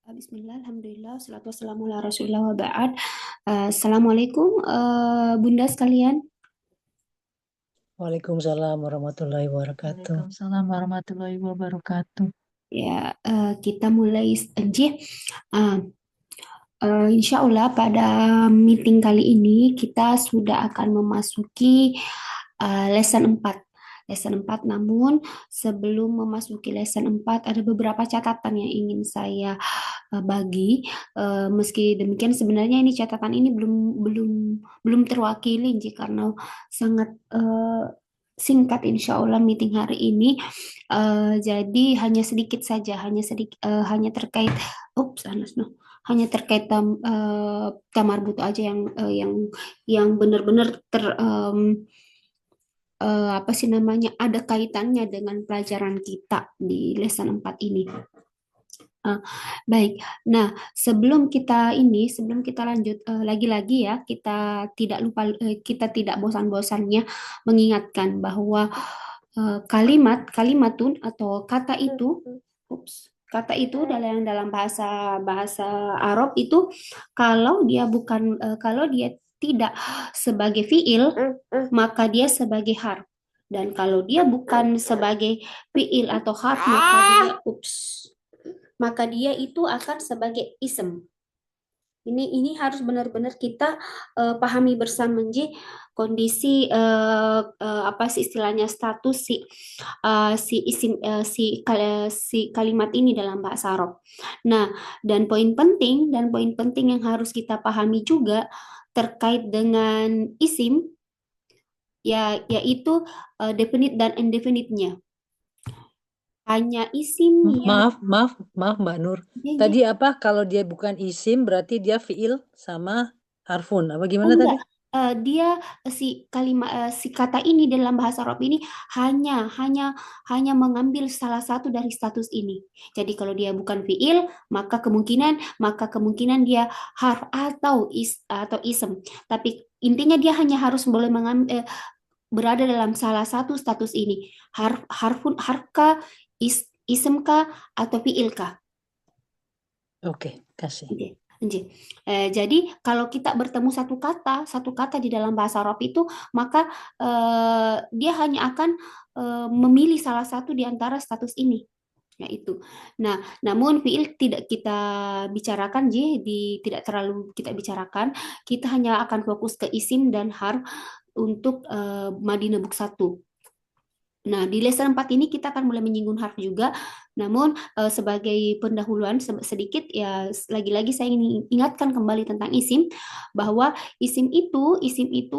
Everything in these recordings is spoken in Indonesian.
Bismillah, alhamdulillah, salatu wassalamu ala rasulillah wa ba'd. Assalamualaikum, Bunda sekalian. Waalaikumsalam warahmatullahi wabarakatuh. Waalaikumsalam warahmatullahi wabarakatuh. Ya, kita mulai Nji. Uh, Insya Allah pada meeting kali ini kita sudah akan memasuki lesson 4. Lesson 4, namun sebelum memasuki lesson 4 ada beberapa catatan yang ingin saya bagi. Meski demikian sebenarnya ini catatan ini belum belum belum terwakili Nji, karena sangat singkat insya Allah meeting hari ini. Jadi hanya sedikit saja, hanya terkait Anas, no. Hanya terkait tamar butuh aja yang benar-benar apa sih namanya, ada kaitannya dengan pelajaran kita di lesson 4 ini. Uh, Baik. Nah, sebelum kita lanjut, lagi-lagi ya, kita tidak bosan-bosannya mengingatkan bahwa kalimatun atau kata itu dalam bahasa bahasa Arab itu, kalau dia tidak sebagai fiil, maka dia sebagai harf. Dan kalau dia bukan sebagai fiil atau harf, maka dia itu akan sebagai ism. Ini harus benar-benar kita pahami bersama Ji, kondisi apa sih istilahnya, status si isim si kalimat ini dalam bahasa Arab. Nah, dan poin penting yang harus kita pahami juga terkait dengan isim, yaitu definite dan indefinite-nya. Hanya isim yang Maaf, maaf, maaf Mbak Nur. ya, Tadi apa? Kalau dia bukan isim berarti dia fiil sama harfun. Apa Oh gimana tadi? enggak, dia si kata ini dalam bahasa Arab ini hanya hanya hanya mengambil salah satu dari status ini. Jadi kalau dia bukan fiil, maka kemungkinan dia harf atau ism. Tapi intinya dia hanya harus boleh berada dalam salah satu status ini. Harfkah, ismkah, atau fiilkah. Oke, kasih. Oke, Nji. Jadi kalau kita bertemu satu kata di dalam bahasa Arab itu, maka dia hanya akan memilih salah satu di antara status ini, yaitu. Nah, namun fiil tidak kita bicarakan, tidak terlalu kita bicarakan. Kita hanya akan fokus ke isim dan harf untuk Madinah Book 1. Nah, di lesson 4 ini kita akan mulai menyinggung harf juga. Namun sebagai pendahuluan sedikit ya, lagi-lagi saya ingin ingatkan kembali tentang isim, bahwa isim itu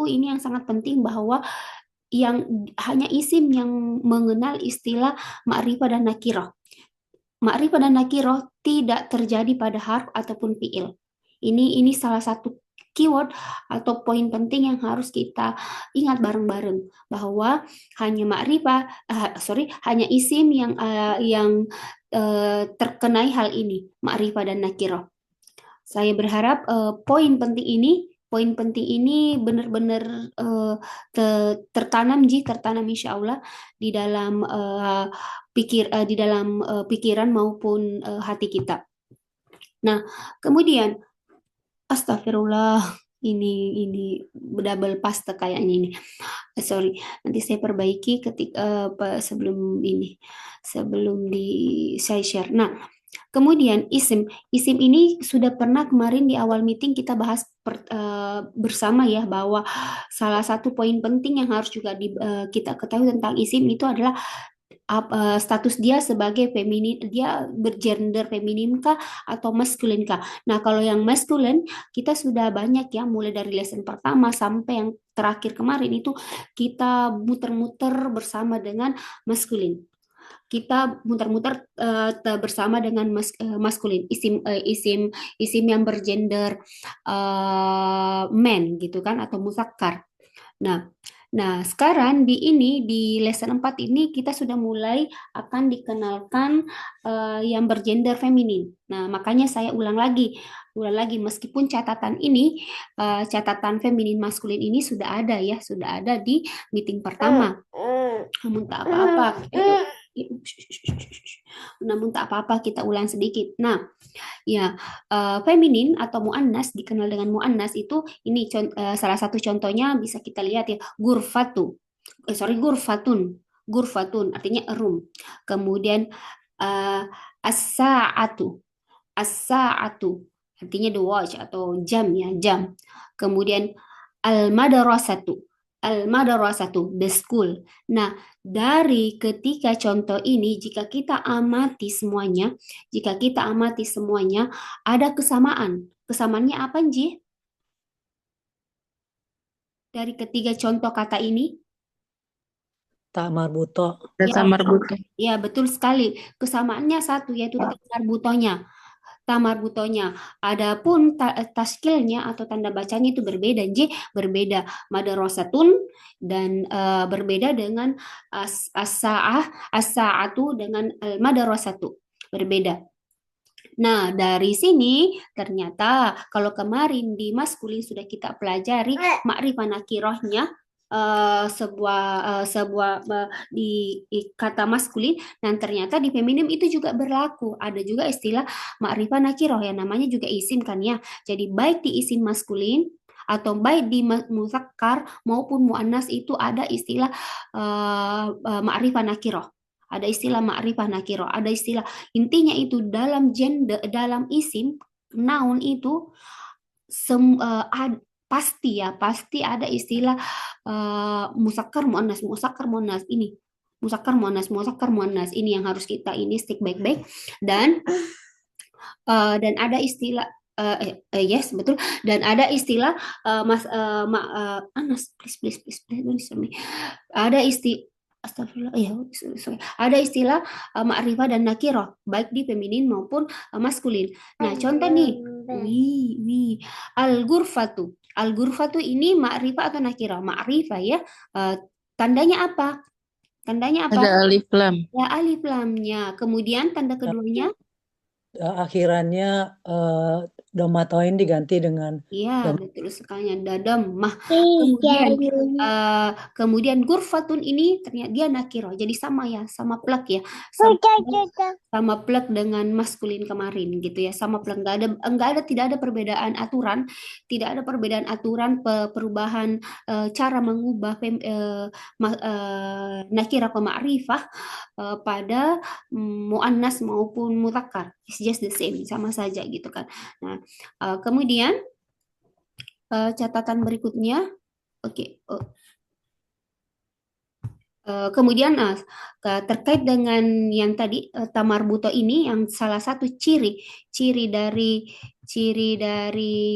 ini yang sangat penting, bahwa yang hanya isim yang mengenal istilah ma'rifah dan nakirah. Ma'rifah dan nakirah tidak terjadi pada harf ataupun fiil. Ini salah satu keyword atau poin penting yang harus kita ingat bareng-bareng, bahwa hanya hanya isim yang terkenai hal ini, ma'rifah dan nakirah. Saya berharap poin penting ini benar-benar tertanam insya Allah di dalam pikiran maupun hati kita. Nah, kemudian astagfirullah, ini double paste kayaknya ini. Sorry, nanti saya perbaiki sebelum saya share. Nah, kemudian isim ini sudah pernah kemarin di awal meeting kita bahas bersama ya, bahwa salah satu poin penting yang harus juga kita ketahui tentang isim itu adalah status dia sebagai feminin, dia bergender feminin kah atau maskulin kah. Nah, kalau yang maskulin kita sudah banyak ya, mulai dari lesson pertama sampai yang terakhir kemarin itu kita muter-muter bersama dengan maskulin. Kita muter-muter bersama dengan maskulin, isim yang bergender men gitu kan, atau muzakkar. Nah, sekarang di lesson 4 ini kita sudah mulai akan dikenalkan yang bergender feminin. Nah, makanya saya ulang lagi, meskipun catatan feminin maskulin ini sudah ada ya, sudah ada di meeting pertama. Namun tak apa-apa, namun tak apa-apa kita ulang sedikit. Nah, Ya, feminin atau muannas dikenal dengan muannas itu ini salah satu contohnya bisa kita lihat ya, gurfatu. Gurfatun. Gurfatun artinya room. Kemudian eh, as-sa'atu. As-sa'atu artinya the watch atau jam ya, jam. Kemudian al-madrasatu. Al-madrasatu, the school. Nah, dari ketiga contoh ini jika kita amati semuanya ada kesamaan. Kesamaannya apa, Nji? Dari ketiga contoh kata ini? Tak marbuto. Dan Ya, samar buto. ya betul sekali. Kesamaannya satu yaitu tamar butonya. Tamar butonya. Adapun taskilnya atau tanda bacanya itu berbeda. J berbeda. Madarosatun dan berbeda dengan as-sa'ah, as-sa'atu dengan madarosatu. Berbeda. Nah, dari sini ternyata kalau kemarin di maskulin sudah kita pelajari makrifah nakirohnya di kata maskulin dan ternyata di feminim itu juga berlaku. Ada juga istilah makrifah nakiroh yang namanya juga isim kan ya. Jadi baik di isim maskulin atau baik di muzakkar maupun muannas itu ada istilah makrifah nakiroh. Ada istilah ma'rifah nakiro, ada istilah intinya itu dalam gender, dalam isim noun itu pasti ya, pasti ada istilah musakkar muannas ini. Musakkar muannas ini yang harus kita ini stick baik-baik dan ada istilah yes betul dan ada istilah Anas please ada Astagfirullah, ya, sorry. Ada istilah ma'rifah dan nakirah, baik di feminin maupun maskulin. Nah, contoh nih, al-ghurfatu. Al-ghurfatu ini ma'rifah atau nakirah? Ma'rifah ya. Tandanya apa? Tandanya Ada apa? alif lam. Ya, alif lamnya. Kemudian tanda keduanya? Akhirannya domatoin diganti dengan Iya, dom. betul sekali ada mah. Kemudian gurfatun ini ternyata dia nakiro. Jadi sama ya, sama plek ya. Sama plek dengan maskulin kemarin gitu ya. Sama plek tidak ada perbedaan aturan, tidak ada perbedaan aturan perubahan cara mengubah nakira ke ma'rifah pada muannas maupun mudzakkar. It's just the same, sama saja gitu kan. Nah, kemudian catatan berikutnya, oke. Kemudian terkait dengan yang tadi tamar buto ini, yang salah satu ciri dari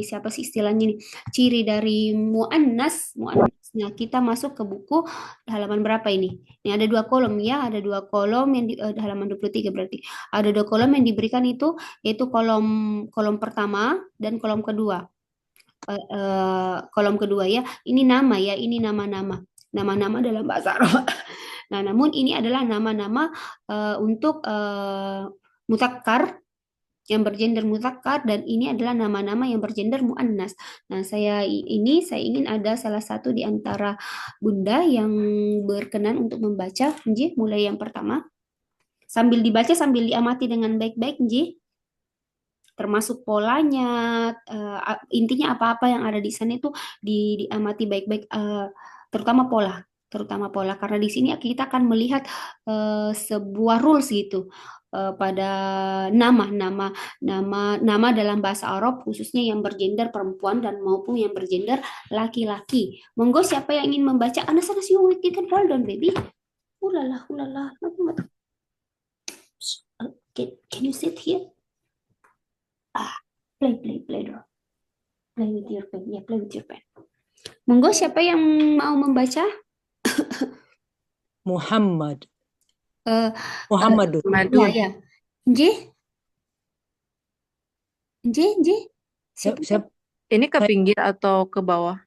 siapa sih istilahnya ini? Ciri dari muannas. Nah, kita masuk ke buku halaman berapa ini? Ini ada dua kolom ya, ada dua kolom yang di halaman 23 berarti. Ada dua kolom yang diberikan itu yaitu kolom pertama dan kolom kedua. Kolom kedua ya, ini nama ya, ini nama-nama dalam bahasa Arab. Nah, namun ini adalah nama-nama untuk mutakkar yang bergender mutakkar dan ini adalah nama-nama yang bergender muannas. Nah, saya ingin ada salah satu di antara Bunda yang berkenan untuk membaca, Nji, mulai yang pertama. Sambil dibaca sambil diamati dengan baik-baik, Nji. Termasuk polanya, intinya apa-apa yang ada di sana itu diamati baik-baik, terutama pola karena di sini kita akan melihat sebuah rules gitu pada nama dalam bahasa Arab khususnya yang bergender perempuan dan maupun yang bergender laki-laki. Monggo siapa yang ingin membaca? Anas you can hold on baby. Ulala. Can you sit here? Play dong. Play with your pen. Ya, play with your pen. Monggo siapa yang mau membaca? Muhammad. Eh, Muhammadun. ya. J. Siapa? Siap. Ini ke pinggir atau ke bawah?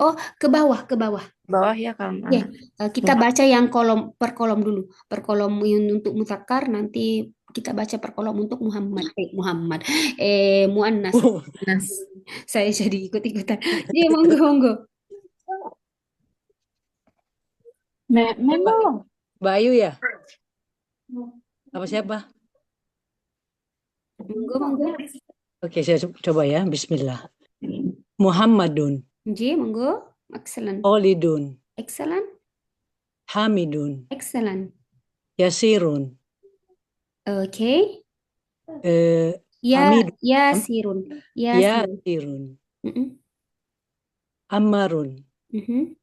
Oh, ke bawah. Bawah ya kan. Ya, kita baca yang kolom per kolom dulu. Per kolom untuk muzakkar nanti kita baca per kolom untuk Muhammad. Muannas. Nas. Saya jadi ikut-ikutan. Jadi monggo. Bayu ya? Apa siapa? Monggo, monggo. Oke, saya coba ya. Bismillah. Muhammadun, Monggo. Excellent. Khalidun, Excellent. Hamidun, Excellent. Yasirun, Oke. Hamidun, Yasirun. Yasirun. Yasirun, Mm-mm. Ammarun, Mhm.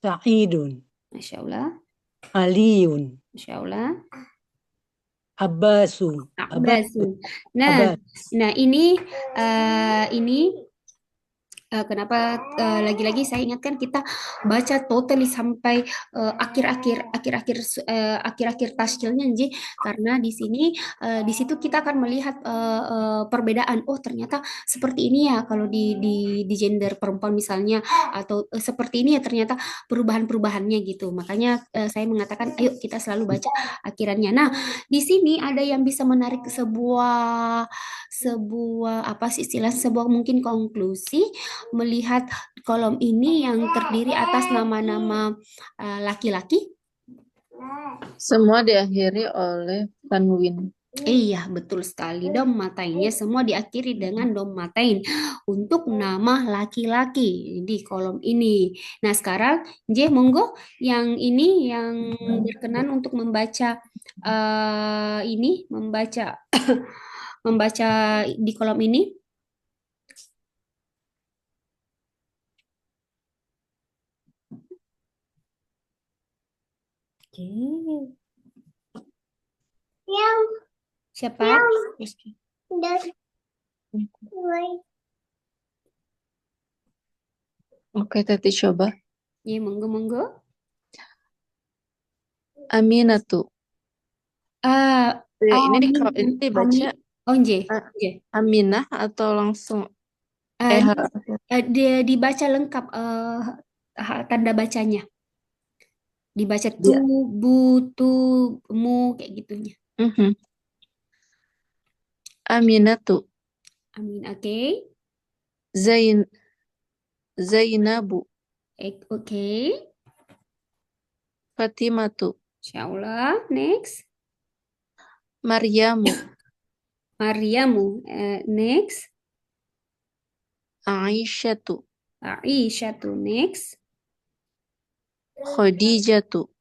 Sa'idun, Masya Allah. Aliyun, Masya Allah. Abbasu, Abbasu, Basun. Nah, Abbas. ini kenapa lagi-lagi saya ingatkan kita baca totally sampai akhir-akhir taskilnya Nji, karena di situ kita akan melihat perbedaan. Oh, ternyata seperti ini ya kalau di gender perempuan misalnya, atau seperti ini ya ternyata perubahan-perubahannya gitu. Makanya saya mengatakan ayo kita selalu baca akhirannya. Nah, di sini ada yang bisa menarik sebuah sebuah apa sih istilah, sebuah mungkin konklusi melihat kolom ini yang terdiri atas nama-nama laki-laki. Semua diakhiri oleh tanwin. Iya, betul sekali. Dommatain ya, semua diakhiri dengan dommatain untuk nama laki-laki di kolom ini. Nah, sekarang monggo yang ini yang berkenan untuk membaca membaca membaca di kolom ini. Oke. Siapa? Oke, Tati coba. Ya, monggo. Aminatu. Ini kalau ini dibaca Aminah atau langsung dibaca lengkap tanda bacanya. Dibaca tu, bu, tu, mu, kayak gitunya. Aminatu. Amin, oke. Zainabu. Oke. Fatimatu. Insyaallah. Next. Maryamu. Next. Aisyatu. Next. Khadijatu.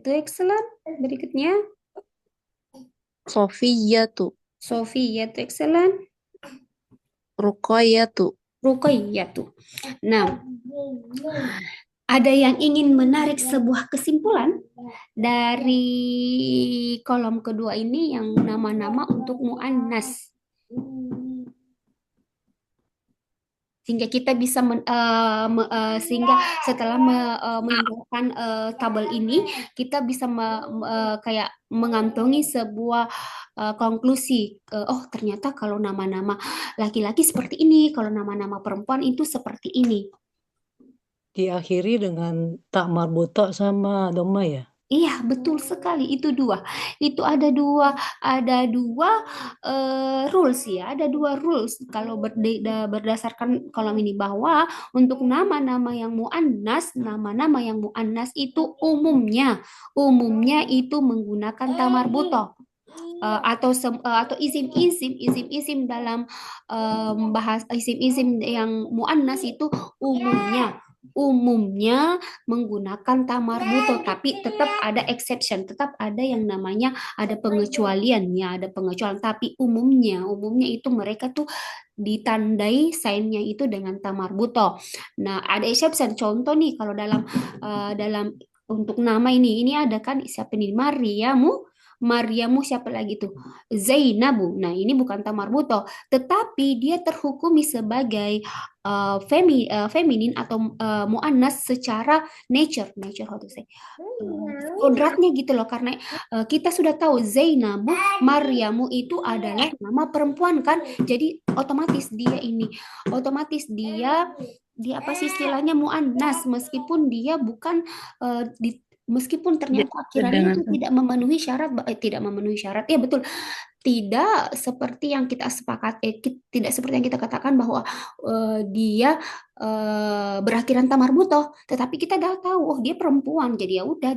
Excellent. Berikutnya. Sofiyatu. Excellent. Ruqayyatu. Nah, ada yang ingin menarik sebuah kesimpulan dari kolom kedua ini yang nama-nama untuk muannas. Sehingga kita bisa sehingga setelah meninggalkan tabel ini kita bisa kayak mengantongi sebuah konklusi. Oh, ternyata kalau nama-nama laki-laki seperti ini, kalau nama-nama perempuan itu seperti ini. Diakhiri dengan tak marbuta sama doma ya? Iya, betul sekali. Itu ada dua rules ya. Ada dua rules kalau berdasarkan kolom ini, bahwa untuk nama-nama yang muannas itu umumnya itu menggunakan tamarbuto. Atau isim-isim dalam bahasa isim-isim yang muannas itu umumnya menggunakan tamarbuto, tapi tetap ada exception, tetap ada yang namanya ada pengecualiannya, tapi umumnya itu mereka tuh ditandai signnya itu dengan tamarbuto. Nah, ada exception. Contoh nih, kalau dalam untuk nama ini ada kan siapa nih, Maryamu, siapa lagi tuh? Zainabu. Nah, ini bukan tamarbuto, tetapi dia terhukumi sebagai feminin atau muannas secara nature how to say, kodratnya gitu loh, karena kita sudah tahu Zainabu, Maryamu itu adalah nama perempuan kan, jadi otomatis dia apa sih istilahnya, muannas, meskipun dia bukan meskipun ternyata akhirannya itu tidak memenuhi syarat ya betul, tidak seperti yang kita tidak seperti yang kita katakan bahwa dia berakhiran tamar butoh, tetapi kita dah tahu oh dia perempuan, jadi ya udah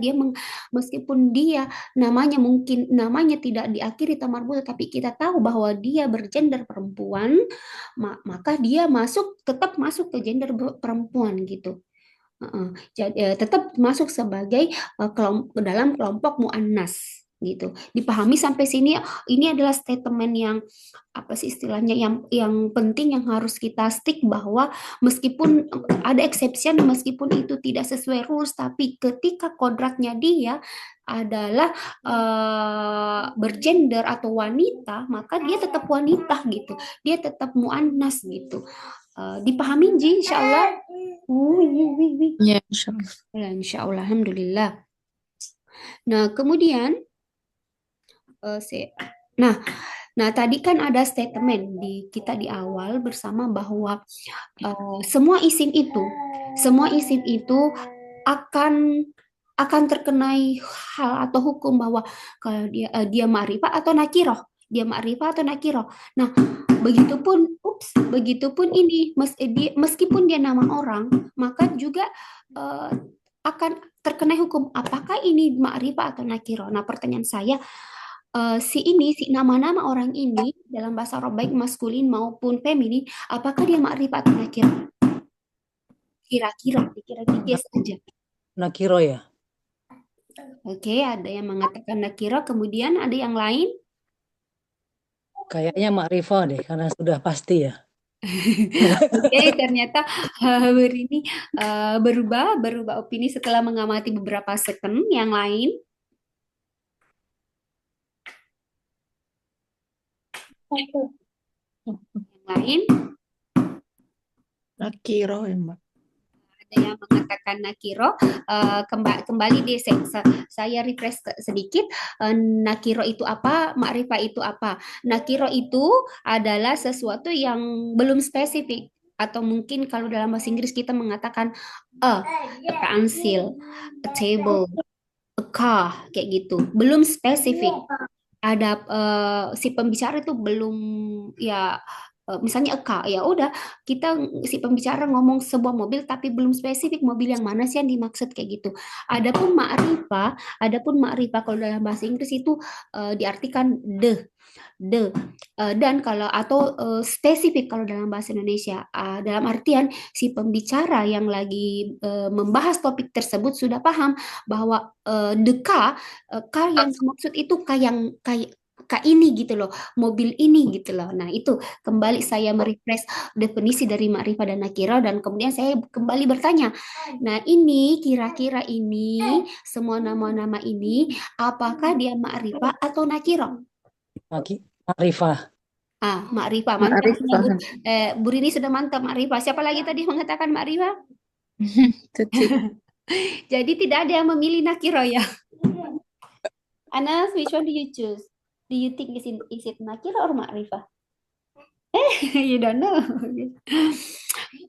meskipun dia namanya tidak diakhiri tamar butoh, tapi kita tahu bahwa dia bergender perempuan, maka dia tetap masuk ke gender perempuan gitu. Jadi tetap masuk sebagai dalam kelompok muannas gitu. Dipahami sampai sini. Ini adalah statement yang apa sih istilahnya yang penting yang harus kita stick, bahwa meskipun ada exception, meskipun itu tidak sesuai rules, tapi ketika kodratnya dia adalah bergender atau wanita, maka dia tetap wanita gitu. Dia tetap muannas gitu. Dipahami Ji, insya Allah. Ya, insya Allah. Ya, insya Allah, alhamdulillah. Nah, kemudian nah, tadi kan ada statement kita di awal bersama bahwa semua isim itu akan terkenai hal atau hukum, bahwa kalau dia ma'rifah atau nakiroh, Nah, begitupun ini meskipun dia nama orang, maka juga akan terkenai hukum apakah ini ma'rifah atau nakiroh. Nah, pertanyaan saya, si nama-nama orang ini dalam bahasa Arab baik maskulin maupun feminin, apakah dia ma'rifah atau nakiroh? Kira-kira guess aja. Nakiro ya. Oke, ada yang mengatakan nakiro, kemudian ada yang lain. Kayaknya makrifah deh, karena sudah pasti ya. Oke, ternyata ini berubah opini setelah mengamati beberapa second. Yang lain, Nakiro ya, Mbak. ada yang mengatakan nakiro. Kembali di saya refresh sedikit. Nakiro itu apa? Ma'rifah itu apa? Nakiro itu adalah sesuatu yang belum spesifik, atau mungkin kalau dalam bahasa Inggris kita mengatakan a pencil, a table, a car, kayak gitu. Belum spesifik. Ada si pembicara itu belum, ya misalnya Eka, ya udah kita si pembicara ngomong sebuah mobil tapi belum spesifik mobil yang mana sih yang dimaksud, kayak gitu. Adapun ma'rifah kalau dalam bahasa Inggris itu diartikan the dan kalau atau spesifik kalau dalam bahasa Indonesia, dalam artian si pembicara yang lagi membahas topik tersebut sudah paham bahwa the car, yang dimaksud itu kayak ini gitu loh, mobil ini gitu loh. Nah, itu kembali saya merefresh definisi dari ma'rifah dan nakira, dan kemudian saya kembali bertanya. Nah, ini kira-kira ini semua nama-nama ini apakah dia ma'rifah atau nakira? Makrifah. Ma'rifah, mantap. Ma'rifah. Bu Rini sudah mantap ma'rifah. Siapa lagi tadi mengatakan ma'rifah? Tuti. Jadi tidak ada yang memilih nakiro ya. Anas, which one do you choose? Do you think is it nakiro or ma'rifah? You don't know.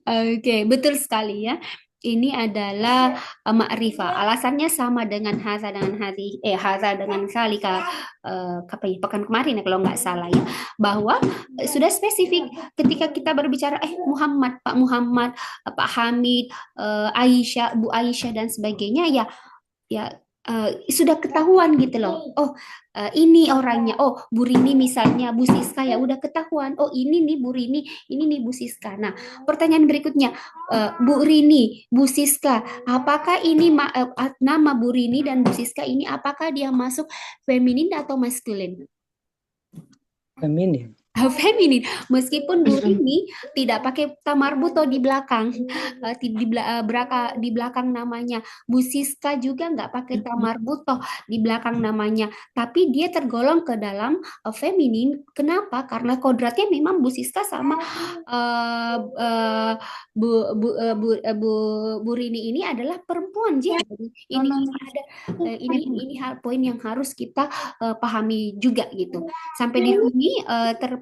Oke, betul sekali ya. Ini adalah ma'rifah. Alasannya sama dengan haza dengan haza dengan salika pekan kemarin ya kalau nggak salah ya, bahwa sudah spesifik ketika kita berbicara Muhammad, Pak Muhammad, Pak Hamid, Aisyah, Bu Aisyah dan sebagainya, ya sudah ketahuan gitu loh. Oh, ini orangnya. Oh, Bu Rini misalnya, Bu Siska, ya udah ketahuan. Oh, ini nih Bu Rini, ini nih Bu Siska. Nah, pertanyaan berikutnya, Bu Rini, Bu Siska, apakah ini nama Bu Rini dan Bu Siska ini apakah dia masuk feminin atau maskulin? Feminin. Feminin, meskipun Bu Rini tidak pakai tamar buto di belakang, di belakang namanya. Bu Siska juga nggak pakai tamar buto di belakang namanya, tapi dia tergolong ke dalam feminin. Kenapa? Karena kodratnya memang Bu Siska sama Bu Rini ini adalah perempuan. Jadi ini hal poin yang harus kita pahami juga gitu. Sampai di sini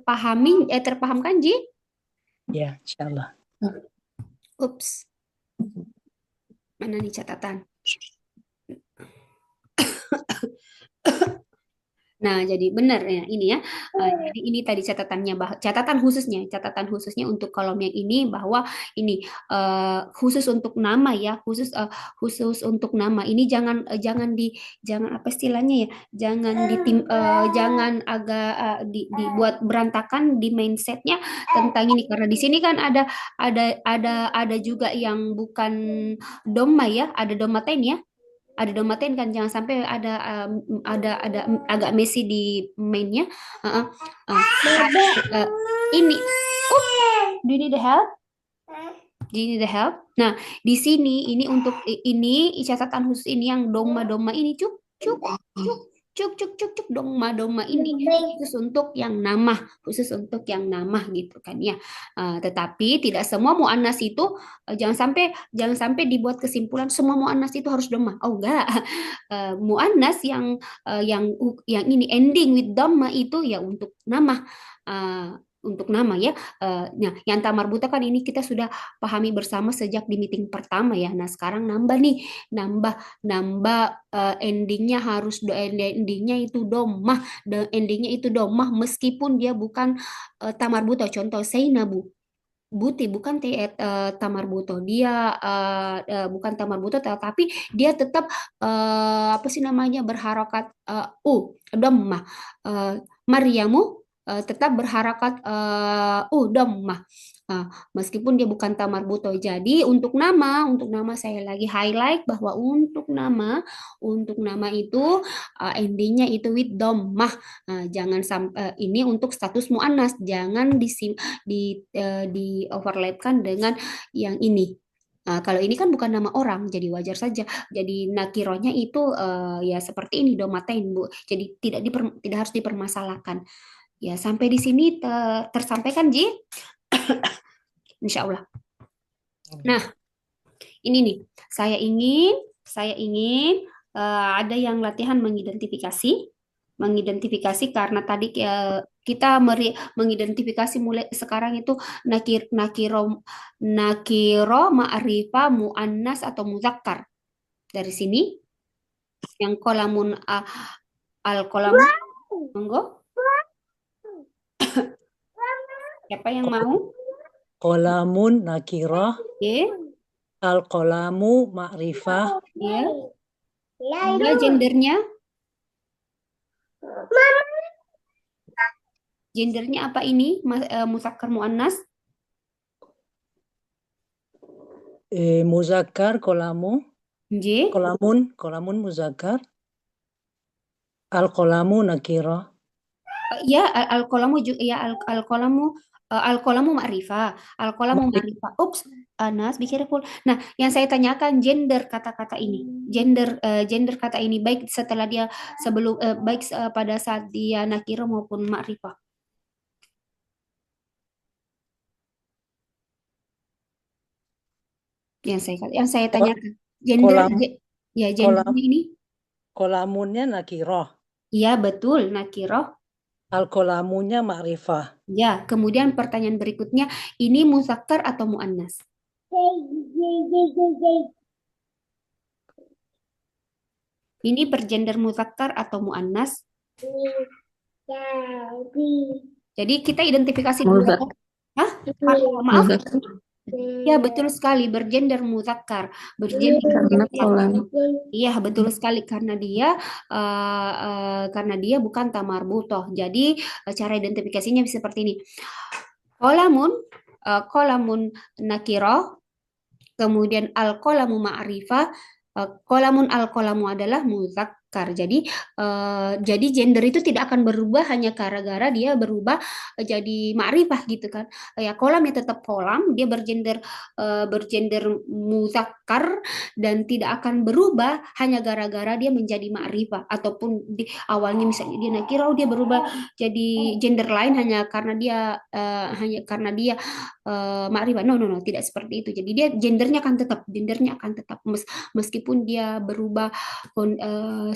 terpahamkan Ji? Ya, insya Allah. Ups. Mana nih catatan? Nah, jadi benar ya ini ya. Jadi ini tadi catatannya, catatan khususnya untuk kolom yang ini bahwa ini khusus untuk nama ya, khusus untuk nama. Ini jangan apa istilahnya ya, jangan agak dibuat berantakan di mindsetnya tentang ini, karena di sini kan ada juga yang bukan doma ya, ada domaten ya, ada domaten kan, jangan sampai ada agak messy di mainnya. Uh, uh, uh, ini do you need the help? Do you need the help? Nah, di sini ini untuk ini catatan khusus ini yang doma-doma ini cuk cuk cuk cuk cuk cuk cuk doma-doma ini khusus untuk yang nama gitu kan ya. Tetapi tidak semua muannas itu jangan sampai dibuat kesimpulan semua muannas itu harus doma. Oh enggak. Muannas yang ini ending with doma itu ya untuk nama. Untuk nama ya. Nah, yang tamar buta kan ini kita sudah pahami bersama sejak di meeting pertama ya. Nah, sekarang nambah nih, nambah nambah endingnya itu domah, endingnya itu domah meskipun dia bukan tamar buta. Contoh Seinabu. Buti bukan tamar buto, dia bukan tamar buto, tetapi dia tetap apa sih namanya berharokat domah. Mariamu tetap berharakat dhammah. Meskipun dia bukan tamar buto. Jadi untuk nama saya lagi highlight bahwa untuk nama itu endingnya itu with dhammah. Jangan sampai ini untuk status muannas, jangan di overlapkan dengan yang ini. Kalau ini kan bukan nama orang, jadi wajar saja. Jadi nakironya itu ya seperti ini domaten, Bu. Jadi tidak harus dipermasalahkan. Ya, sampai di sini tersampaikan, Ji? Insya Allah. Nah, ini nih, saya ingin ada yang latihan mengidentifikasi karena tadi kita mengidentifikasi mulai sekarang itu nakiro ma'rifah muannas atau muzakkar. Dari sini yang kolamun al kolamun, monggo. Siapa yang mau? Qolamun nakirah, Ya, al-qolamu ma'rifah, ya. Ya, gendernya apa ini? Muzakkar muannas? muzakkar qolamu, J. qolamun muzakkar, al-qolamu nakirah. Ya, al-qalamu juga ya, al-qalamu ma'rifah. Al-qalamu ma'rifah. Ups, Anas, be careful. Nah, yang saya tanyakan gender kata-kata ini. Gender kata ini baik setelah dia baik pada saat dia nakira maupun ma'rifah. Yang saya tanyakan ya gendernya ini. Qolamunnya nakirah. Iya, betul, nakirah. Al-qolamunya ma'rifah. Ya, kemudian pertanyaan berikutnya, ini muzakkar atau muannas? Ini bergender muzakkar atau muannas? Jadi kita identifikasi dulu. Muzakkar. Hah? Maaf. Ya, betul sekali, bergender muzakkar. Karena kolam. Iya, betul sekali karena dia bukan tamar butoh. Jadi cara identifikasinya seperti ini. Kolamun nakiro, kemudian al-kolamu ma'rifah, kolamun al-kolamu adalah muzakkar. Jadi gender itu tidak akan berubah hanya gara-gara dia berubah jadi ma'rifah gitu kan. Ya, kolamnya tetap kolam, dia bergender muzakkar dan tidak akan berubah hanya gara-gara dia menjadi ma'rifah ataupun di awalnya misalnya dia nakira, dia berubah jadi gender lain hanya karena dia ma'rifah. No, no, no, tidak seperti itu. Jadi dia gendernya akan tetap meskipun dia berubah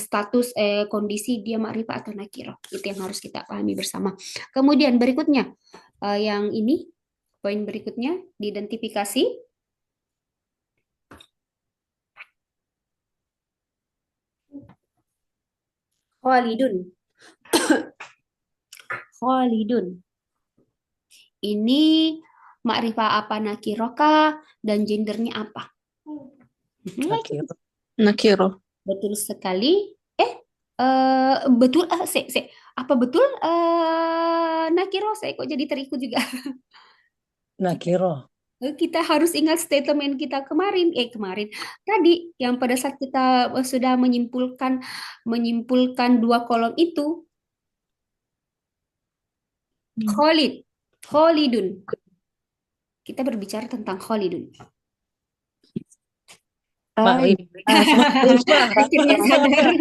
status kondisi dia ma'rifah atau nakirah. Itu yang harus kita pahami bersama. Kemudian berikutnya yang ini poin berikutnya diidentifikasi Khalidun. Khalidun. Ini ma'rifah apa nakiroka dan gendernya apa? Nakiro. Nakiro. Betul sekali. Betul. Apa betul nakiro? Saya kok jadi terikut juga. Nakiro. Kita harus ingat statement kita kemarin tadi yang pada saat kita sudah menyimpulkan dua kolom itu. Khalid, Khalidun. Kita berbicara tentang Khalidun. Ma'rifah. Akhirnya sadar.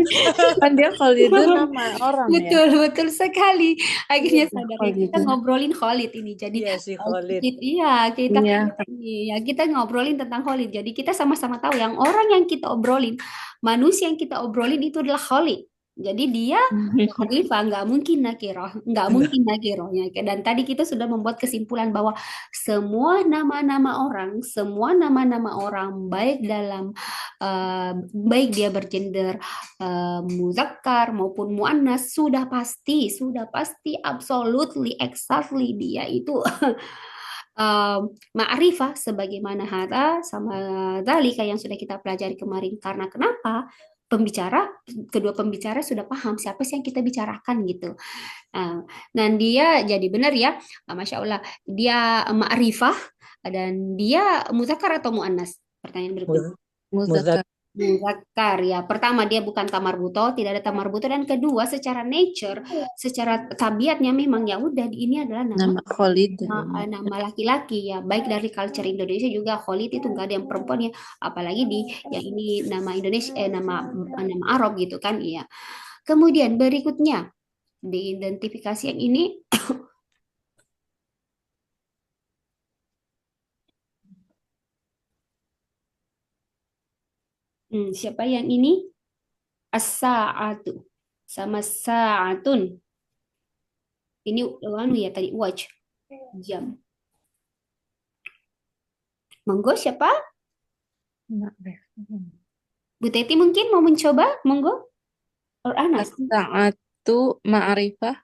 Kan dia Khalidun nama orang ya. Betul, betul sekali. Akhirnya Iya, sadar ya. Kita Khalidun. ngobrolin Khalid ini. Jadi Iya si Khalid. iya, kita ngobrolin tentang Khalid. Jadi kita sama-sama tahu yang orang yang kita obrolin, manusia yang kita obrolin itu adalah Khalid. Jadi dia Khalifah, nggak mungkin nakirohnya. Dan tadi kita sudah membuat kesimpulan bahwa semua nama-nama orang baik dia bergender muzakkar maupun muannas sudah pasti absolutely exactly dia itu ma'rifah sebagaimana hada sama dalika yang sudah kita pelajari kemarin. Karena kenapa? Kedua pembicara sudah paham siapa sih yang kita bicarakan gitu. Dan dia jadi benar ya, Masya Allah, dia ma'rifah dan dia muzakkar atau muannas? Pertanyaan berikutnya. Muzakkar. Muzakkar ya. Pertama dia bukan tamar buto, tidak ada tamar buto, dan kedua secara nature, secara tabiatnya memang ya udah ini adalah nama Nama Khalid. nama laki-laki ya. Baik dari culture Indonesia juga Khalid itu enggak ada yang perempuan ya, apalagi di yang ini nama Indonesia nama Arab gitu kan iya. Kemudian berikutnya diidentifikasi yang ini siapa yang ini? As-sa'atu sama sa'atun. Ini ya tadi watch jam. Monggo siapa? Bu Teti mungkin mau mencoba? Monggo. Or Anas. As-sa'atu ma'rifah.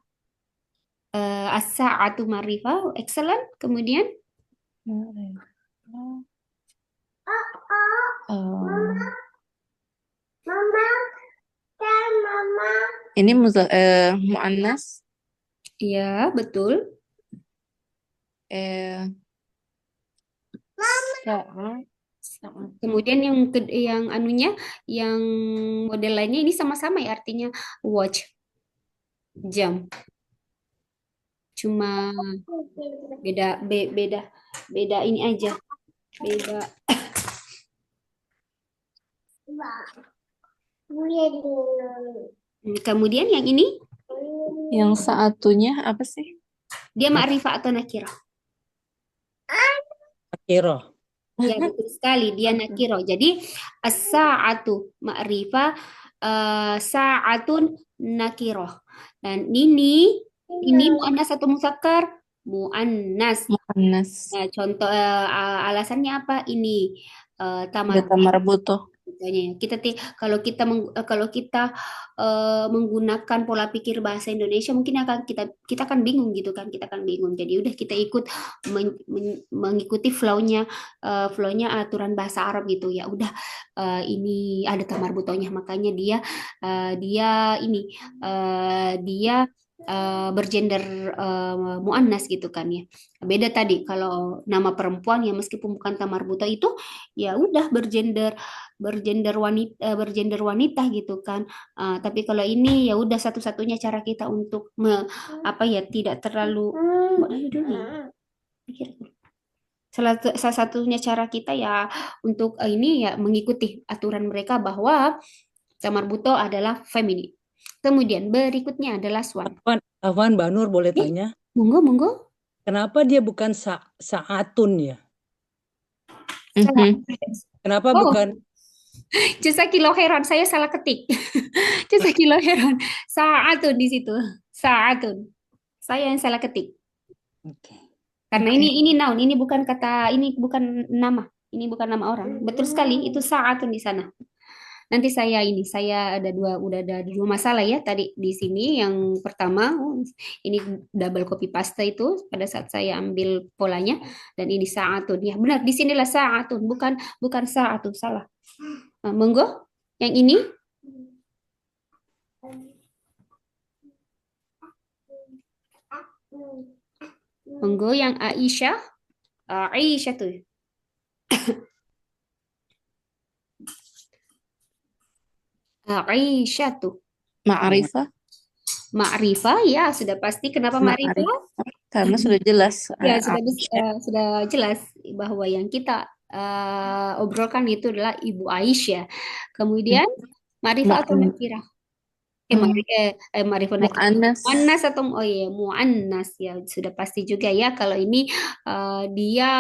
As-sa'atu ma'rifah. Excellent. Kemudian? Ini muannas. Iya, betul. Kemudian yang model lainnya ini sama-sama ya artinya watch jam. Cuma beda ini aja. Beda. Kemudian yang ini? Yang satunya apa sih? Dia ma'rifah atau nakirah? Nakiro. Ya betul sekali, dia nakiro. Jadi as-sa'atu ma'rifah, sa'atun nakiro. Dan ini muannas atau muzakkar? Muannas. Muannas. Nah, contoh alasannya apa? Ini tamar buto. Kalau kita menggunakan pola pikir bahasa Indonesia mungkin kita akan bingung gitu kan, kita akan bingung. Jadi udah kita ikut mengikuti flownya aturan bahasa Arab gitu ya. Udah ini ada tamar butonya, makanya dia bergender muannas gitu kan ya. Beda tadi kalau nama perempuan ya meskipun bukan tamar buto itu ya udah bergender wanita gitu kan. Tapi kalau ini ya udah satu-satunya cara kita untuk tidak terlalu salah satunya cara kita ya untuk ini ya mengikuti aturan mereka bahwa tamar buto adalah feminin. Kemudian berikutnya adalah swan. Afwan, Mbak Nur boleh tanya? Monggo. Kenapa dia bukan sa'atun ya? Kenapa bukan? Jazakillah khairan, saya salah ketik. Jazakillah khairan. Sa'atun di situ. Sa'atun. Saya yang salah ketik. Karena ini noun, ini bukan kata, ini bukan nama. Ini bukan nama orang. Betul sekali, itu sa'atun di sana. Nanti saya udah ada dua masalah ya tadi di sini. Yang pertama, ini double copy paste itu pada saat saya ambil polanya, dan ini saatun. Ya benar, di sinilah saatun, bukan bukan saatun, salah. Monggo, yang ini. Monggo yang Aisyah. Aisyah tuh. Aisyah tuh. Ma'rifah. Ma'rifah ya sudah pasti. Kenapa Ma'rifah? Ma'rifah. Karena sudah jelas. Ya Aisyah. sudah jelas bahwa yang kita obrolkan itu adalah Ibu Aisyah. Hmm. Kemudian Ma'rifah atau Mu'an- Nakirah? hmm, Ma'rifah Nakirah. Mu'annas. Muannas atau oh iya muannas ya sudah pasti juga ya kalau ini dia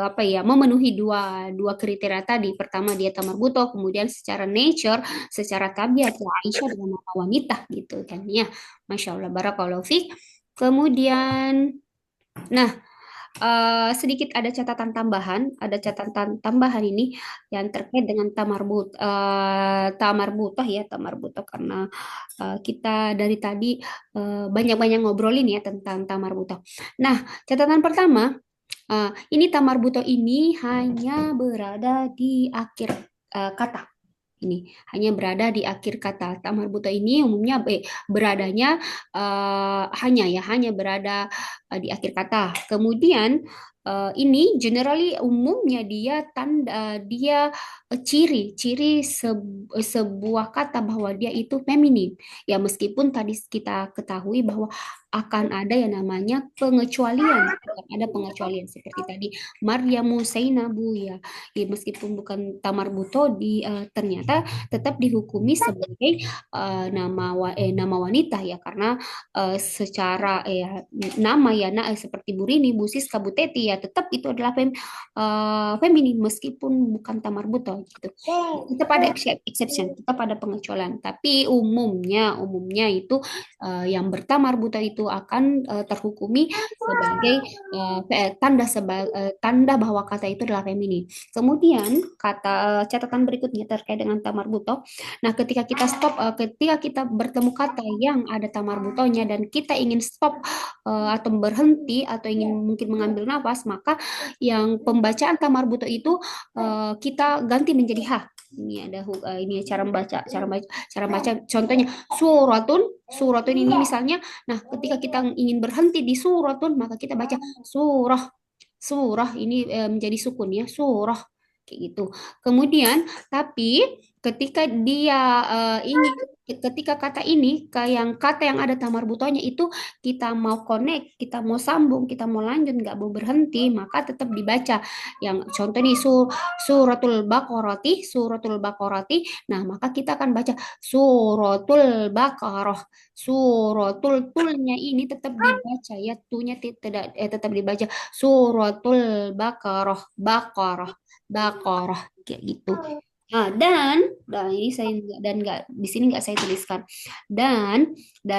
apa ya memenuhi dua kriteria tadi. Pertama dia tamar butoh, kemudian secara nature, secara tabiat ya Aisyah adalah nama wanita gitu kan ya. Masya Allah, barakallahu fiik. Kemudian, nah, sedikit ada catatan tambahan ini yang terkait dengan tamarbutah ya, tamarbutah karena kita dari tadi banyak-banyak ngobrolin ya tentang tamarbutah. Nah, catatan pertama, ini tamarbutah ini hanya berada di akhir kata. Ini hanya berada di akhir kata. Tamar buta ini umumnya beradanya hanya berada di akhir kata. Kemudian ini generally umumnya dia ciri sebuah kata bahwa dia itu feminin. Ya meskipun tadi kita ketahui bahwa akan ada yang namanya pengecualian, akan ada pengecualian seperti tadi Maryamu Zainabu ya. Ya, meskipun bukan tamar buto ternyata tetap dihukumi sebagai nama wanita ya karena secara nama ya seperti Burini, Busis, Kabuteti ya tetap itu adalah feminin meskipun bukan tamar buto gitu. Tetap ada exception, tetap ada pengecualian. Tapi umumnya itu yang bertamar buta itu akan terhukumi sebagai tanda bahwa kata itu adalah feminin. Kemudian catatan berikutnya terkait dengan tamar buto. Nah, ketika kita bertemu kata yang ada tamar butonya dan kita ingin stop atau berhenti atau ingin mungkin mengambil nafas, maka yang pembacaan tamar buto itu kita ganti menjadi ha. Ini ada ini cara baca contohnya suratun ini misalnya. Nah, ketika kita ingin berhenti di suratun maka kita baca surah. Surah ini menjadi sukun ya, surah kayak gitu. Kemudian tapi ketika dia ketika kata ini yang kata yang ada tamar butonya itu kita mau connect, kita mau sambung, kita mau lanjut, nggak mau berhenti, maka tetap dibaca. Yang contoh nih suratul baqarati. Nah, maka kita akan baca suratul baqarah. Suratul tulnya ini tetap dibaca ya, tunya tidak tetap dibaca suratul baqarah kayak gitu. Nah, dan ini saya nggak di sini nggak saya tuliskan. Dan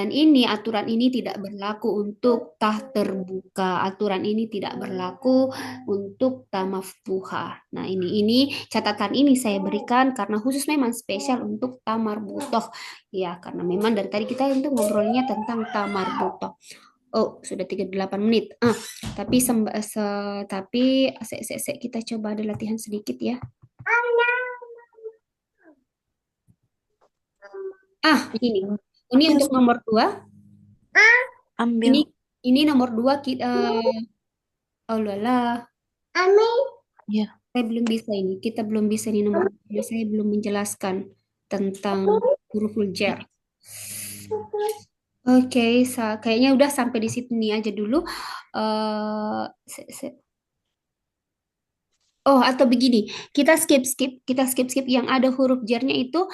ini aturan ini tidak berlaku untuk tah terbuka. Aturan ini tidak berlaku untuk ta maftuha. Nah, ini catatan ini saya berikan karena khusus memang spesial untuk tamar butoh. Ya, karena memang dari tadi kita itu ngobrolnya tentang tamar butoh. Oh, sudah 38 menit. Tapi kita coba ada latihan sedikit ya. Ini untuk nomor 2. Ambil. Ini nomor 2 oh lala. Ya. Saya belum bisa ini. Kita belum bisa ini nomor 2. Saya belum menjelaskan tentang huruf jar. Oke, kayaknya udah sampai di sini aja dulu. Oh, atau begini, kita skip yang ada huruf jarnya itu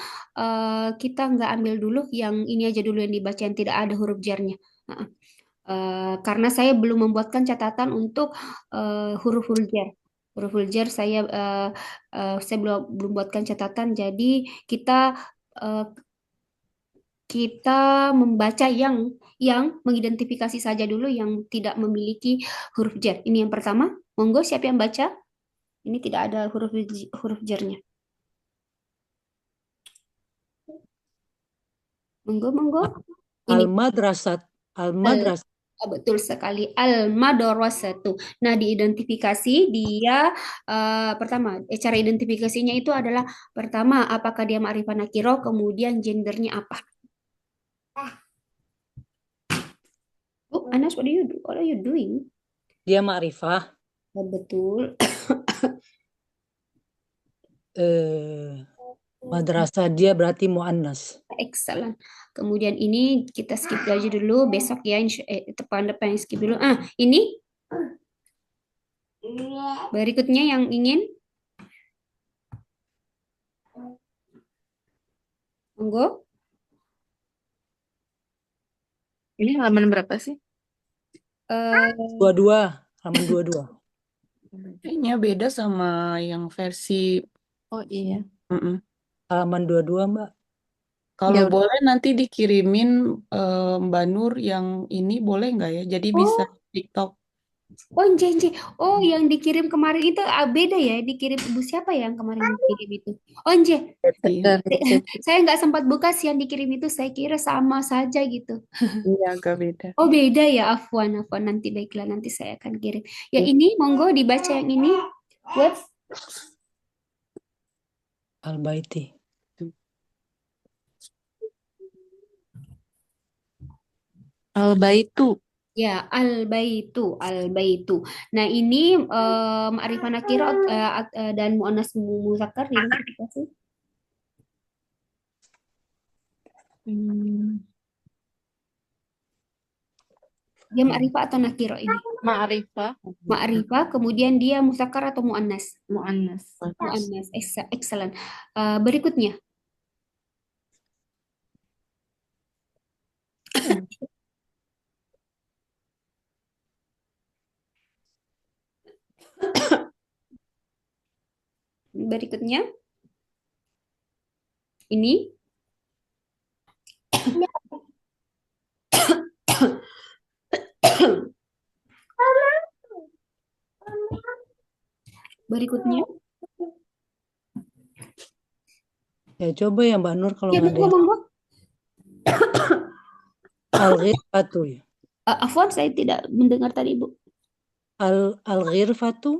kita nggak ambil dulu yang ini aja dulu yang dibaca yang tidak ada huruf jarnya. Karena saya belum membuatkan catatan untuk huruf-huruf jar. Huruf-huruf jar saya belum buatkan catatan. Jadi uh, kita membaca yang mengidentifikasi saja dulu yang tidak memiliki huruf jar. Ini yang pertama. Monggo siapa yang baca? Ini tidak ada huruf jarnya. Monggo, monggo. Ini Al-madrasat. Al-madrasat. betul sekali, al-madrasatu. Nah, diidentifikasi dia pertama, cara identifikasinya itu adalah pertama apakah dia ma'rifah nakiro, kemudian gendernya apa. Oh, Anas, what do you do? What are you doing? Dia ma'rifah. Oh, betul. Madrasah dia berarti muannas. Excellent. Kemudian ini kita skip aja dulu, besok ya, depan-depan skip dulu. Ini berikutnya yang ingin, monggo. Ini halaman berapa sih? Eh, 22, halaman 22. Kayaknya beda sama yang versi Oh iya. mm-mm. Halaman 22, Mbak. Kalau Ya udah. boleh nanti dikirimin Mbak Nur yang ini boleh nggak ya? Jadi bisa Oh, TikTok. Nje. Oh, yang dikirim kemarin itu beda ya? Dikirim ibu siapa ya yang kemarin dikirim itu? Nje. Iya, Dari Saya nggak sempat buka sih yang dikirim itu. Saya kira sama saja gitu. iya agak beda. Oh, beda ya, Afwan. Nanti baiklah, nanti saya akan kirim. Ya ini, monggo dibaca yang ini. What? Al-Baiti. Al-Baitu. Ya, al-baitu. Nah, ini ma'rifah nakiro dan muannas muzakkar ini apa sih? Hmm, Dia ma'rifah atau nakiro ini? Ma'rifah. Ma'rifah, kemudian dia muzakkar atau muannas? Mu'annas. Muannas. Excellent. Berikutnya. Berikutnya. Ini. Berikutnya. Ya coba ya Mbak Nur kalau Ya, nggak ada monggo, yang monggo. al-ghirfatu ya. Afwan, saya tidak mendengar tadi, Bu. Al-ghirfatu.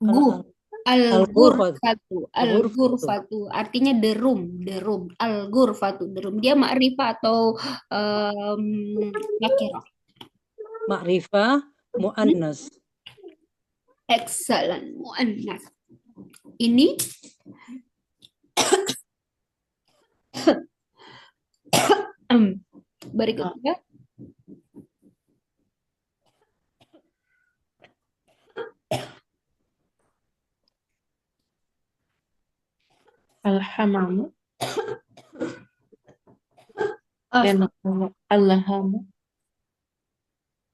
Gu. Al-ghurfatu. Al-ghurfatu. Artinya the room. Al-ghurfatu, the room. Dia ma'rifah atau nakirah? Ma'rifah muannas. Excellent. Muannas. Ini berikutnya. Al-Hamamu. Ah, Dan Al-Hamu.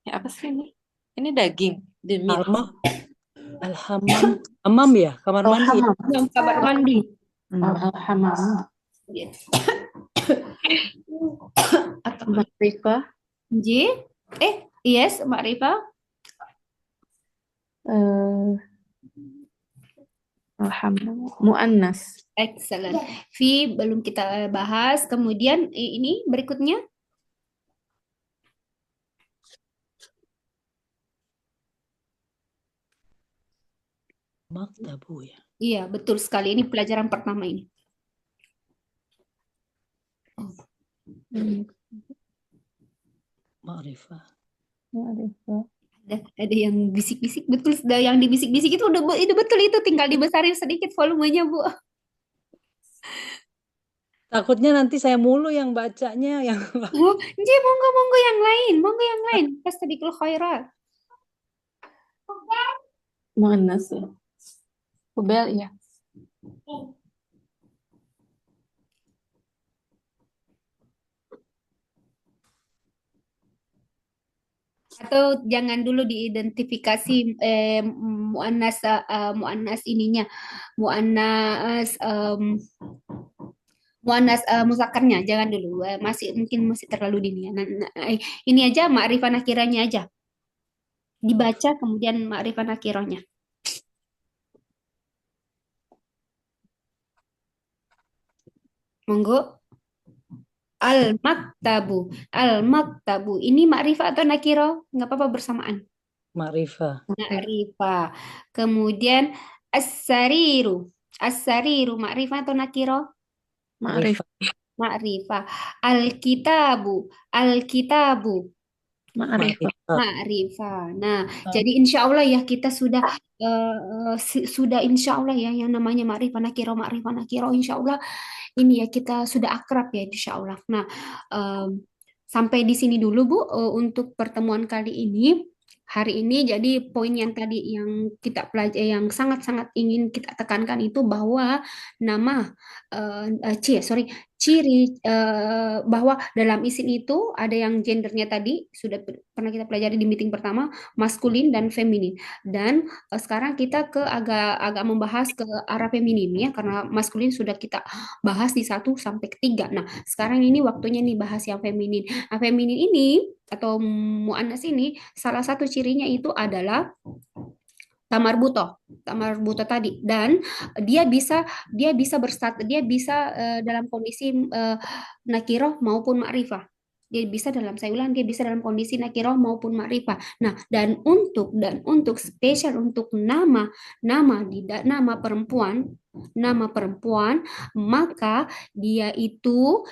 Ya apa sih ini? Ini daging. Demi. Al-hammam. Hammam ya, kamar mandi. Al-Hamam. yang kamar mandi. Al-Hamamu. Atau Ma'rifah. J. Yes, ma'rifah. Alhamdulillah. Mu'annas. Excellent. V belum kita bahas. Kemudian ini berikutnya. Maktabu ya. Iya, betul sekali. Ini pelajaran pertama ini. Ma'rifah. Ada yang bisik-bisik, betul. Yang dibisik-bisik itu udah itu betul, itu tinggal dibesarin sedikit volumenya, Bu. Takutnya nanti saya mulu yang bacanya yang Oh, monggo yang lain, Fastabiqul khairat. Mu'annas ya. Kubel ya. Atau jangan dulu diidentifikasi muannas ininya, muannas muannas muzakkarnya, jangan dulu. Mungkin masih terlalu dini ya. Ini aja ma'rifah nakiranya aja. Dibaca kemudian ma'rifah nakirahnya. Monggo. Al-maktabu. Al-maktabu. Ini makrifat atau nakiro? Nggak apa-apa bersamaan. Ma'rifah. Makrifah. Kemudian as-sariru. As-sariru makrifat atau nakiro? Ma'rif. Ma'rifah. Makrifah. Al-kitabu. Al-kitabu. Ma'rifah. Ma'rifah. Ma'rifah. Nah, Ah, jadi insya Allah ya kita sudah sudah insya Allah ya yang namanya ma'rifah nakiro insya Allah ini ya kita sudah akrab ya insya Allah. Nah, em, sampai di sini dulu Bu untuk pertemuan kali ini. Hari ini jadi poin yang tadi yang kita pelajari yang sangat-sangat ingin kita tekankan itu bahwa nama sorry ciri bahwa dalam isim itu ada yang gendernya tadi sudah pernah kita pelajari di meeting pertama maskulin dan feminin dan sekarang kita ke agak membahas ke arah feminin ya karena maskulin sudah kita bahas di 1 sampai 3. Nah, sekarang ini waktunya nih bahas yang feminin. Nah, feminin ini atau muannas ini salah satu cirinya itu adalah tamarbuto, tamarbuto tadi dan dia bisa dia bisa dalam kondisi nakiroh maupun makrifah. Dia bisa dalam saya ulang dia bisa dalam kondisi nakiroh maupun makrifah. Nah, dan untuk spesial untuk nama perempuan maka dia itu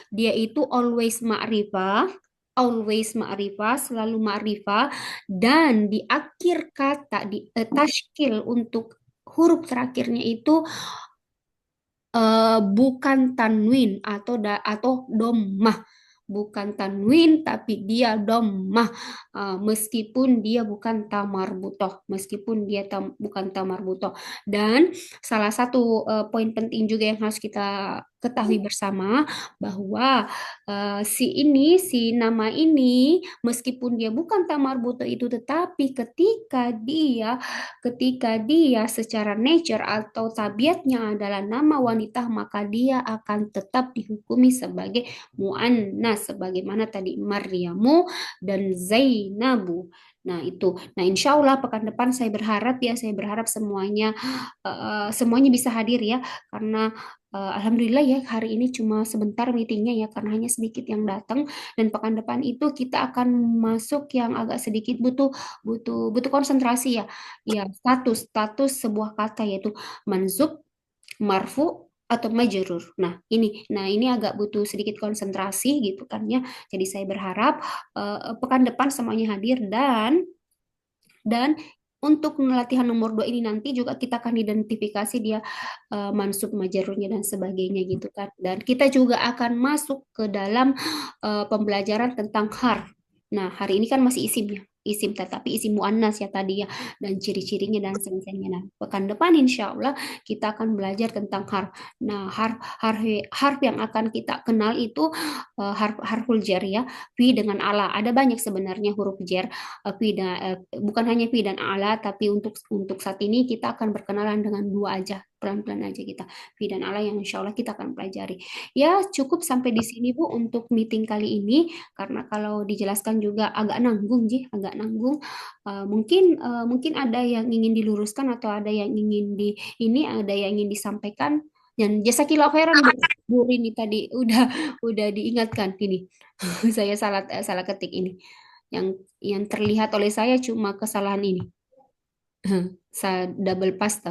always ma'rifah, selalu ma'rifah dan di akhir kata di tashkil untuk huruf terakhirnya itu bukan tanwin atau dhammah, bukan tanwin tapi dia dhammah. Meskipun dia bukan tamarbutoh, meskipun dia bukan tamarbutoh. Dan salah satu poin penting juga yang harus kita ketahui bersama bahwa si nama ini meskipun dia bukan tamarbutoh itu tetapi ketika dia secara nature atau tabiatnya adalah nama wanita, maka dia akan tetap dihukumi sebagai muannas, sebagaimana tadi Maryamu dan Zainabu. Nah, itu. Nah, insya Allah pekan depan saya berharap semuanya bisa hadir ya, karena Alhamdulillah ya hari ini cuma sebentar meetingnya ya karena hanya sedikit yang datang dan pekan depan itu kita akan masuk yang agak sedikit butuh butuh butuh konsentrasi ya. Ya, status sebuah kata yaitu mansub, marfu atau majrur. Nah, ini agak butuh sedikit konsentrasi gitu kan ya. Jadi saya berharap pekan depan semuanya hadir dan untuk latihan nomor 2 ini nanti juga kita akan identifikasi dia mansub majarurnya dan sebagainya gitu kan. Dan kita juga akan masuk ke dalam pembelajaran tentang harf. Nah, hari ini kan masih isim ya. Isim tetapi isim muannas ya tadi ya dan ciri-cirinya dan sensenya. Nah, pekan depan insya Allah kita akan belajar tentang harf. Nah, harf yang akan kita kenal itu harful jar ya. Fi dengan ala. Ada banyak sebenarnya huruf jar bukan hanya fi dan ala tapi untuk saat ini kita akan berkenalan dengan dua aja pelan-pelan aja kita fi dan ala yang insya Allah kita akan pelajari ya cukup sampai di sini Bu untuk meeting kali ini karena kalau dijelaskan juga agak nanggung agak nanggung. Mungkin ada yang ingin diluruskan atau ada yang ingin ada yang ingin disampaikan dan jasakillah khairan Bu Rini tadi udah diingatkan ini saya salah ketik ini yang terlihat oleh saya cuma kesalahan ini. Saya double paste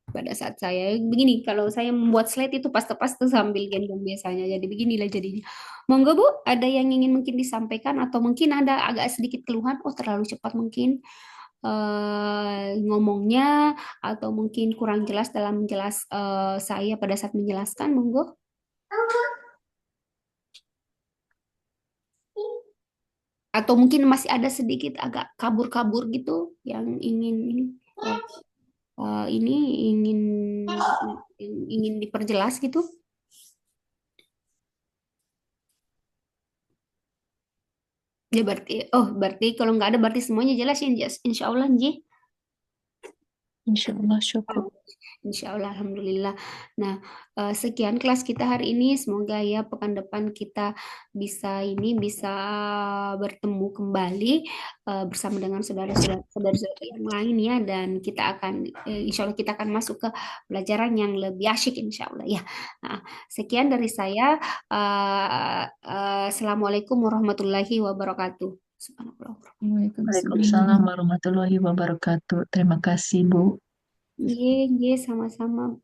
pada saat saya begini kalau saya membuat slide itu paste-paste sambil gendong biasanya jadi beginilah jadinya. Monggo Bu, ada yang ingin mungkin disampaikan atau mungkin ada agak sedikit keluhan, oh terlalu cepat mungkin ngomongnya atau mungkin kurang jelas dalam saya pada saat menjelaskan, monggo. Atau mungkin masih ada sedikit agak kabur-kabur gitu yang ingin eh, ini ingin diperjelas gitu. Ya berarti kalau nggak ada berarti semuanya jelas ya insya Allah Nji. Insya Allah syukur. Insya Allah, Alhamdulillah. Nah, sekian kelas kita hari ini. Semoga ya pekan depan kita bisa bertemu kembali bersama dengan saudara-saudara yang lain ya. Dan kita akan, insya Allah kita akan masuk ke pelajaran yang lebih asyik insya Allah ya. Nah, sekian dari saya. Assalamualaikum warahmatullahi wabarakatuh. Subhanallah. Waalaikumsalam warahmatullahi wabarakatuh. Terima kasih, Bu. Iya, iya, sama-sama.